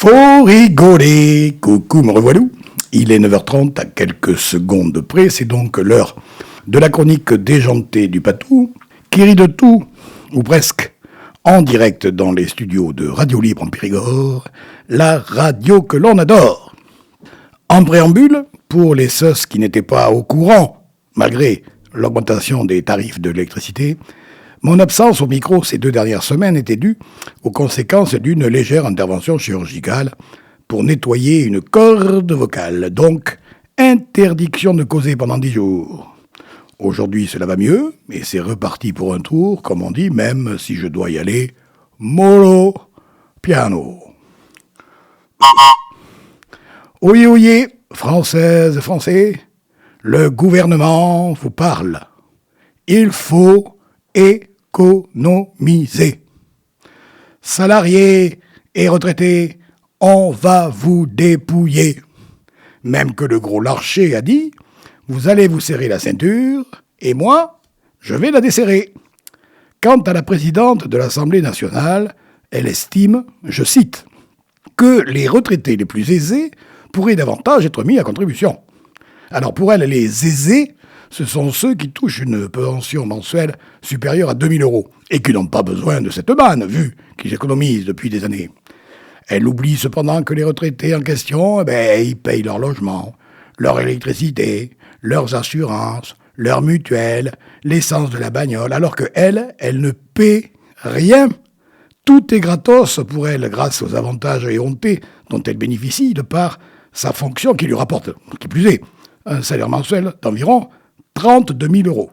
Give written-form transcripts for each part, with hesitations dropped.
Faut rigoler. Coucou, me revoilà. Il est 9h30 à quelques secondes près. C'est donc l'heure de la chronique déjantée du Patou, qui rit de tout, ou presque, en direct dans les studios de Radio Libre en Périgord, la radio que l'on adore. En préambule, pour les SOS qui n'étaient pas au courant, malgré l'augmentation des tarifs de l'électricité, mon absence au micro ces 2 dernières semaines était due aux conséquences d'une légère intervention chirurgicale pour nettoyer une corde vocale. Donc, interdiction de causer pendant 10 jours. Aujourd'hui, cela va mieux, et c'est reparti pour un tour, comme on dit, même si je dois y aller mollo piano. Oyez, oyez, Françaises, Français, le gouvernement vous parle. Il faut économiser. Salariés et retraités, on va vous dépouiller. Même que le gros Larcher a dit, vous allez vous serrer la ceinture, et moi, je vais la desserrer. Quant à la présidente de l'Assemblée nationale, elle estime, je cite, que les retraités les plus aisés pourraient davantage être mis à contribution. Alors pour elle, les aisés, ce sont ceux qui touchent une pension mensuelle supérieure à 2 000 € et qui n'ont pas besoin de cette manne, vu qu'ils économisent depuis des années. Elle oublie cependant que les retraités en question, ils payent leur logement, leur électricité, leurs assurances, leurs mutuelles, l'essence de la bagnole, alors qu'elle ne paie rien. Tout est gratos pour elle grâce aux avantages éhontés dont elle bénéficie de par sa fonction qui lui rapporte, qui plus est, un salaire mensuel d'environ 32 000 €.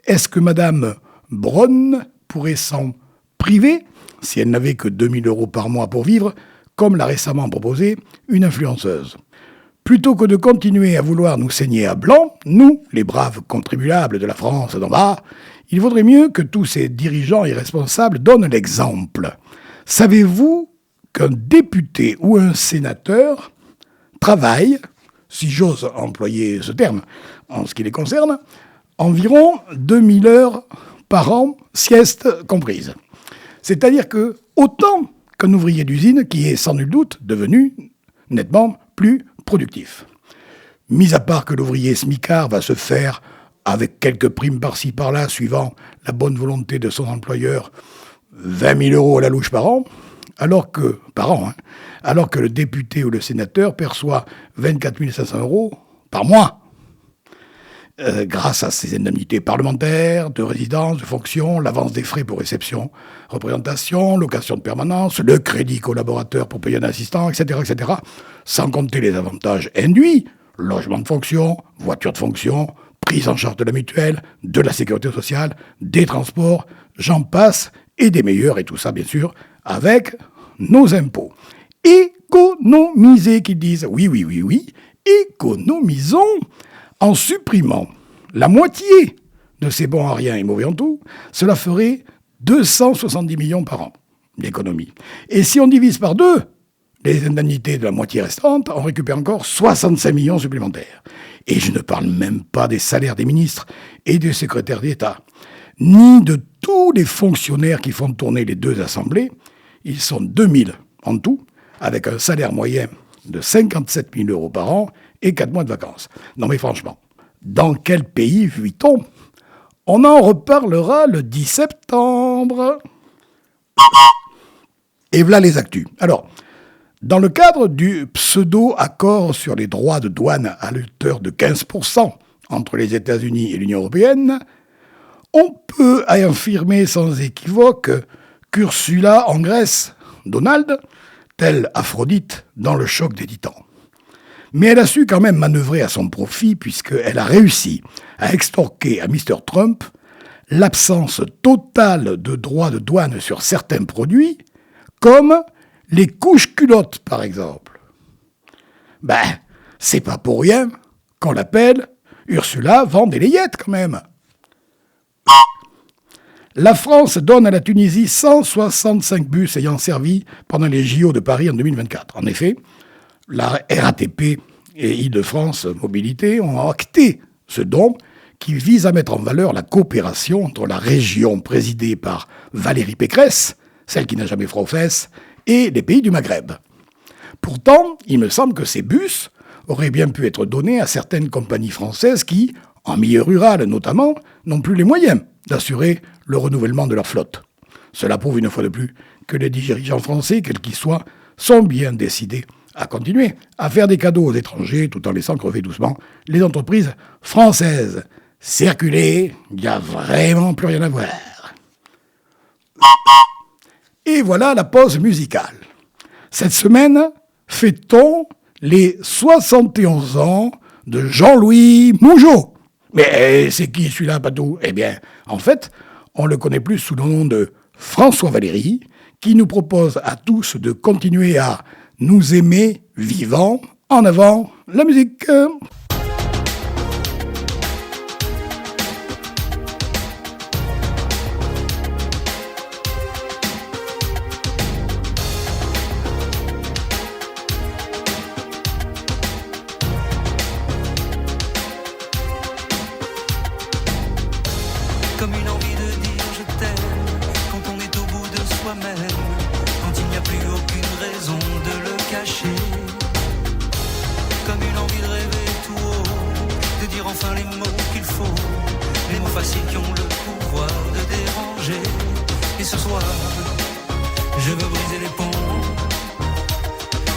Est-ce que Madame Braun pourrait s'en priver si elle n'avait que 2 000 € par mois pour vivre, comme l'a récemment proposé une influenceuse? Plutôt que de continuer à vouloir nous saigner à blanc, nous, les braves contribuables de la France d'en bas, il vaudrait mieux que tous ces dirigeants irresponsables donnent l'exemple. Savez-vous qu'un député ou un sénateur travaille, si j'ose employer ce terme en ce qui les concerne, environ 2 000 heures par an, sieste comprise. C'est-à-dire que autant qu'un ouvrier d'usine qui est sans nul doute devenu nettement plus productif. Mis à part que l'ouvrier smicard va se faire, avec quelques primes par-ci par-là, suivant la bonne volonté de son employeur, 20 000 € à la louche par an, alors que le député ou le sénateur perçoit 24 500 € par mois, grâce à ses indemnités parlementaires, de résidence, de fonction, l'avance des frais pour réception, représentation, location de permanence, le crédit collaborateur pour payer un assistant, etc., etc., sans compter les avantages induits, logement de fonction, voiture de fonction, prise en charge de la mutuelle, de la sécurité sociale, des transports, j'en passe, et des meilleurs, et tout ça, bien sûr, avec nos impôts. Économiser, qu'ils disent. Oui, économisons en supprimant la moitié de ces bons à rien et mauvais en tout. Cela ferait 270 millions par an d'économie. Et si on divise par 2 les indemnités de la moitié restante, on récupère encore 65 millions supplémentaires. Et je ne parle même pas des salaires des ministres et des secrétaires d'État, ni de tous les fonctionnaires qui font tourner les 2 assemblées. Ils sont 2000 en tout, avec un salaire moyen de 57 000 € par an et 4 mois de vacances. Non mais franchement, dans quel pays vit-on? On en reparlera le 10 septembre. Et voilà les actus. Alors, dans le cadre du pseudo-accord sur les droits de douane à hauteur de 15% entre les États-Unis et l'Union européenne, on peut affirmer sans équivoque qu'Ursula en Grèce, Donald, telle Aphrodite dans le choc des titans. Mais elle a su quand même manœuvrer à son profit puisqu'elle a réussi à extorquer à Mr. Trump l'absence totale de droits de douane sur certains produits, comme les couches-culottes, par exemple. C'est pas pour rien qu'on l'appelle Ursula vend des layettes, quand même. La France donne à la Tunisie 165 bus ayant servi pendant les JO de Paris en 2024. En effet, la RATP et Île-de-France Mobilité ont acté ce don qui vise à mettre en valeur la coopération entre la région présidée par Valérie Pécresse, celle qui n'a jamais froid aux fesses, et les pays du Maghreb. Pourtant, il me semble que ces bus auraient bien pu être donnés à certaines compagnies françaises qui, en milieu rural notamment, n'ont plus les moyens d'assurer le renouvellement de leur flotte. Cela prouve une fois de plus que les dirigeants français, quels qu'ils soient, sont bien décidés à continuer à faire des cadeaux aux étrangers tout en laissant crever doucement les entreprises françaises. Circuler, il n'y a vraiment plus rien à voir. Et voilà la pause musicale. Cette semaine, fêtons les 71 ans de Jean-Louis Mougeot. Mais c'est qui celui-là, Patou ? Eh bien, en fait, on le connaît plus sous le nom de François Valéry, qui nous propose à tous de continuer à nous aimer vivants. En avant, la musique. Comme une envie de dire je t'aime, quand on est au bout de soi-même, quand il n'y a plus aucune raison de le cacher. Comme une envie de rêver tout haut, de dire enfin les mots qu'il faut, les mots faciles qui ont le pouvoir de déranger. Et ce soir, je veux briser les ponts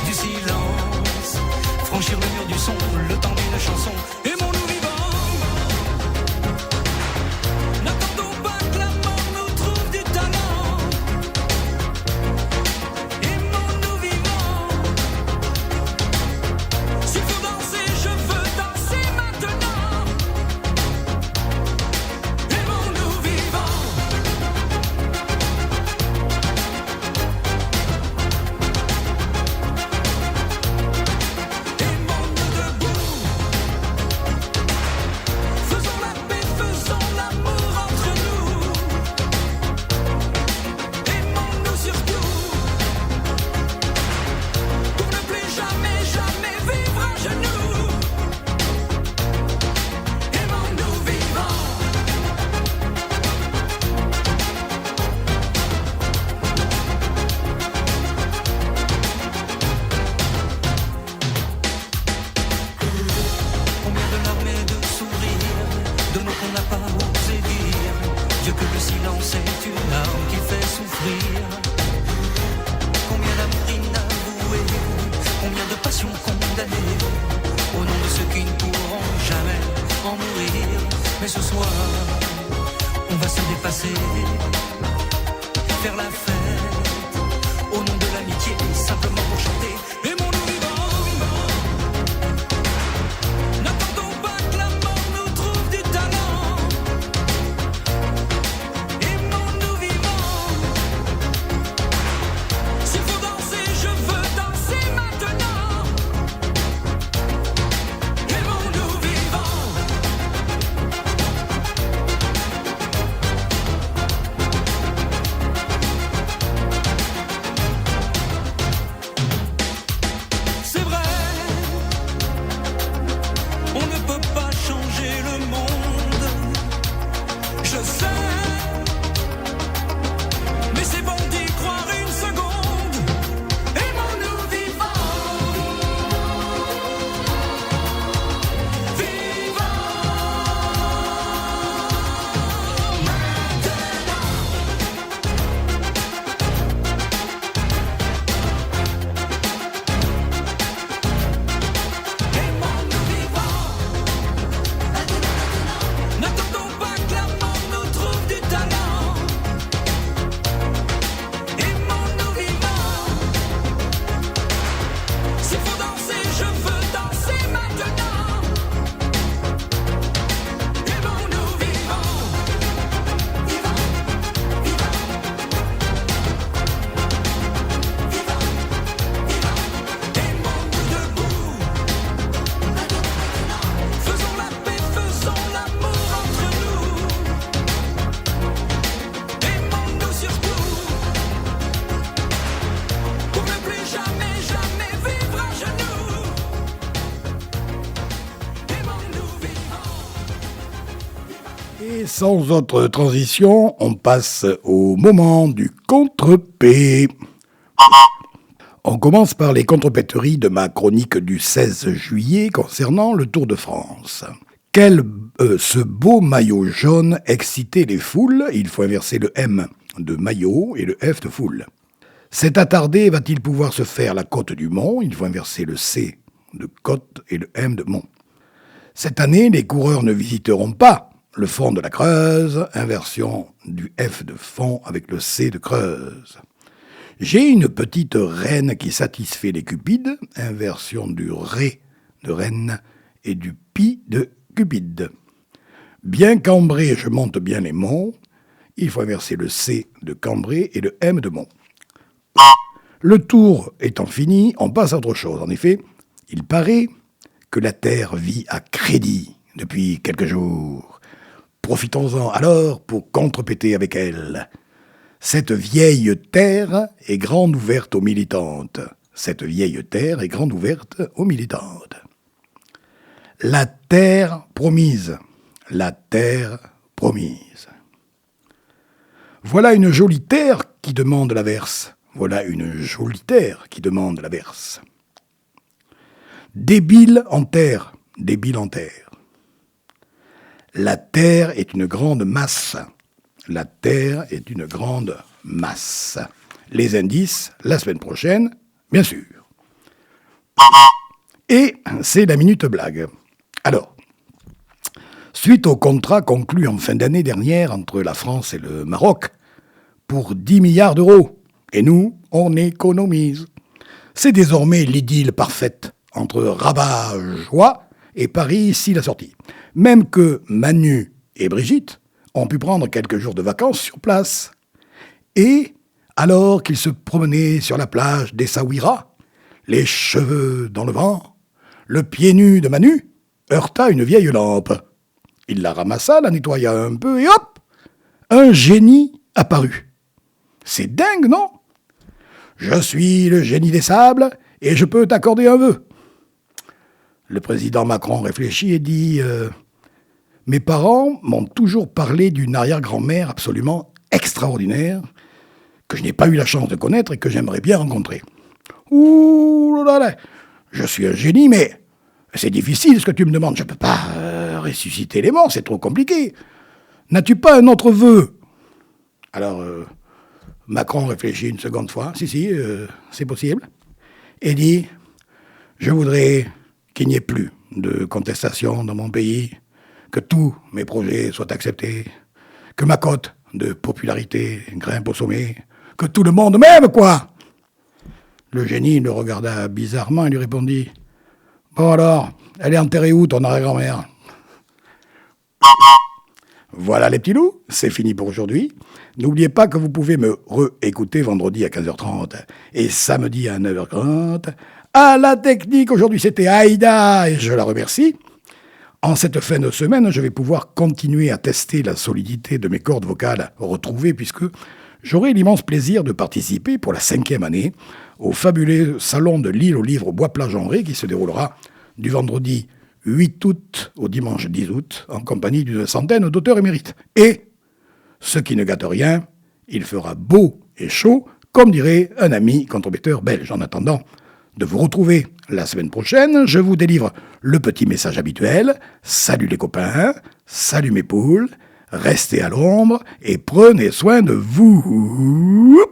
du silence, franchir le mur du son, le temps d'une chanson. Aimons-nous vivants. N'attendons pas que la mort nous trouve du talent. Aimons-nous vivants. S'il faut danser, je veux danser maintenant. Aimons-nous vivants. Aimons-nous debout. Faisons la paix, faisons l'amour entre nous. Aimons-nous surtout. Pour ne plus jamais, jamais vivre à genoux. Aimons-nous vivants. Combien de larmes et de sourires, de mots qu'on n'a pas osé dire. Dieu que le silence est une arme qui fait souffrir. Combien d'amour inavoué, combien de passions condamnées, au nom de ceux qui ne pourront jamais en mourir. Mais ce soir, on va se dépasser, faire la fête, au nom de l'amitié, simplement pour chanter. Aimons-nous vivants. N'attendons pas que la mort nous trouve du talent. Aimons-nous vivants. S'il faut danser, je veux danser maintenant. Aimons-nous vivants. C'est vrai, on ne peut pas changer le monde. Je sais, mais c'est bon d'y croire une seconde. Aimons-nous vivants. Vivants. Aimons-nous vivants. N'attendons pas que la mort nous trouve du talent. Aimons-nous vivants. S'il faut danser, je veux danser maintenant. Aimons-nous vivants. Vivants. Vivants. Vivants. Vivants. Aimons-nous debout. Faisons la paix, faisons l'amour entre nous. Aimons-nous surtout. Pour ne plus jamais, jamais vivre à genoux. Aimons-nous vivants. Et sans autre transition, on passe au moment du contre-P. On commence par les contrepéteries de ma chronique du 16 juillet concernant le Tour de France. Ce beau maillot jaune excitait les foules, il faut inverser le M de maillot et le F de foule. Cet attardé va-t-il pouvoir se faire la côte du Mont, il faut inverser le C de côte et le M de Mont. Cette année, les coureurs ne visiteront pas le fond de la Creuse, inversion du F de fond avec le C de Creuse. J'ai une petite reine qui satisfait les cupides, inversion du Ré de reine et du Pi de Cupide. Bien cambré, je monte bien les monts, il faut inverser le C de cambré et le M de mont. Le tour étant fini, on passe à autre chose. En effet, il paraît que la Terre vit à crédit depuis quelques jours. Profitons-en alors pour contrepéter avec elle. Cette vieille terre est grande ouverte aux militantes. Cette vieille terre est grande ouverte aux militantes. La terre promise. La terre promise. Voilà une jolie terre qui demande la verse. Voilà une jolie terre qui demande la verse. Débile en terre. Débile en terre. La terre est une grande masse. La Terre est une grande masse. Les indices, la semaine prochaine, bien sûr. Et c'est la minute blague. Alors, suite au contrat conclu en fin d'année dernière entre la France et le Maroc, pour 10 milliards d'euros, et nous, on économise. C'est désormais l'idylle parfaite entre Rabat-Joie et Paris-Ici la sortie. Même que Manu et Brigitte ont pu prendre quelques jours de vacances sur place. Et, alors qu'ils se promenaient sur la plage d'Essaouira, les cheveux dans le vent, le pied nu de Manu heurta une vieille lampe. Il la ramassa, la nettoya un peu, et hop, un génie apparut. C'est dingue, non? Je suis le génie des sables, et je peux t'accorder un vœu. Le président Macron réfléchit et dit... Mes parents m'ont toujours parlé d'une arrière-grand-mère absolument extraordinaire que je n'ai pas eu la chance de connaître et que j'aimerais bien rencontrer. Ouh là là, je suis un génie, mais c'est difficile ce que tu me demandes. Je ne peux pas ressusciter les morts, c'est trop compliqué. N'as-tu pas un autre vœu? Alors, Macron réfléchit une seconde fois. Si, c'est possible. Et dit, je voudrais qu'il n'y ait plus de contestation dans mon pays, que tous mes projets soient acceptés, que ma cote de popularité grimpe au sommet, que tout le monde m'aime, quoi. Le génie le regarda bizarrement et lui répondit « Bon alors, elle est enterrée où, ton arrière-grand-mère ?» Voilà les petits loups, c'est fini pour aujourd'hui. N'oubliez pas que vous pouvez me réécouter vendredi à 15h30 et samedi à 9h30. À la technique, aujourd'hui c'était Aïda et je la remercie. En cette fin de semaine, je vais pouvoir continuer à tester la solidité de mes cordes vocales retrouvées puisque j'aurai l'immense plaisir de participer pour la 5e année au fabuleux salon de l'île aux livres Bois-Plage-en-Ré qui se déroulera du vendredi 8 août au dimanche 10 août en compagnie d'une centaine d'auteurs émérites. Et, ce qui ne gâte rien, il fera beau et chaud, comme dirait un ami contrepéteur belge. En attendant de vous retrouver la semaine prochaine, je vous délivre le petit message habituel. Salut les copains, salut mes poules, restez à l'ombre et prenez soin de vous.